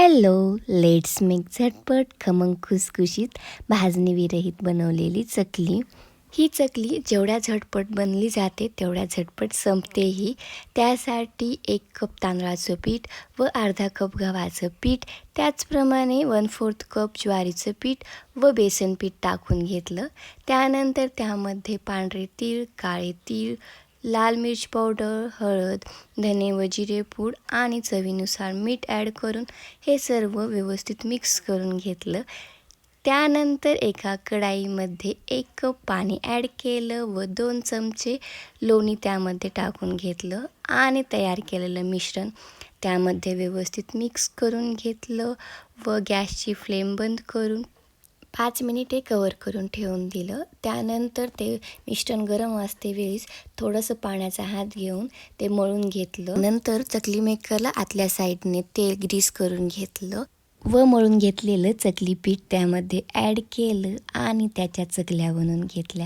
Hello, let's make झटपट खमंग खुसखुशीत भाजणी विरहित बनवलेली चकली. ही चकली जेवढ्या झटपट बनली जाते तेवढ्या झटपट संपतेही. त्यासाठी 1 कप तांदळाचं पीठ व अर्धा कप गव्हाचं पीठ, त्याचप्रमाणे 1/4 कप ज्वारीचं पीठ व बेसन पीठ टाकून घेतलं. त्यानंतर त्यामध्ये पांढरे तीळ, काळे तीळ, लाल मिर्च पावडर, हळद, धने व जिरे पूड आणि चवीनुसार मीठ ॲड करून हे सर्व व्यवस्थित मिक्स करून घेतलं. त्यानंतर एका कढाईमध्ये 1 कप पाणी ॲड केलं व 2 चमचे लोणी त्यामध्ये टाकून घेतलं आणि तयार केलेलं मिश्रण त्यामध्ये व्यवस्थित मिक्स करून घेतलं व गॅसची फ्लेम बंद करून 5 मिनिटे कवर करून ठेवून दिलं. त्यानंतर ते मिश्रण गरम असते वेळीच थोडंसं पाण्याचा हात घेऊन ते मळून घेतलं. नंतर चकली मेकरला आतल्या साईडने तेल ग्रीस करून घेतलं व मळून घेतलेलं चकली पीठ त्यामध्ये ॲड केलं आणि त्याच्या चकल्या बनवून घेतल्या.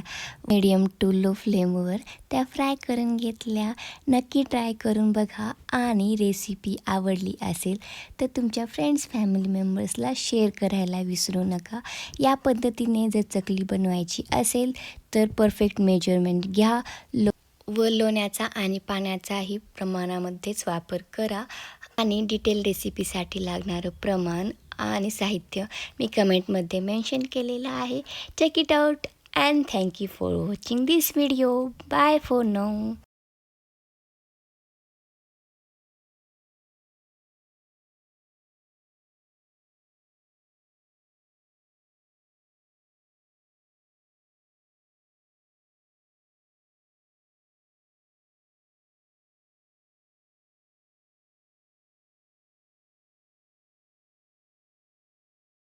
मीडियम टू लो फ्लेमवर त्या फ्राय करून घेतल्या. नक्की ट्राय करून बघा आणि रेसिपी आवडली असेल तर तुमच्या फ्रेंड्स फॅमिली मेंबर्सला शेअर करायला विसरू नका. या पद्धतीने जर चकली बनवायची असेल तर परफेक्ट मेजरमेंट घ्या व लोण्याचा आणि पाण्याचाही प्रमाणामध्येच वापर करा आणि डिटेल रेसिपीसाठी लागणारं प्रमाण आणि साहित्य मी कमेंटमध्ये मेन्शन केलेलं आहे. Check it out and thank you for watching this video. Bye for now.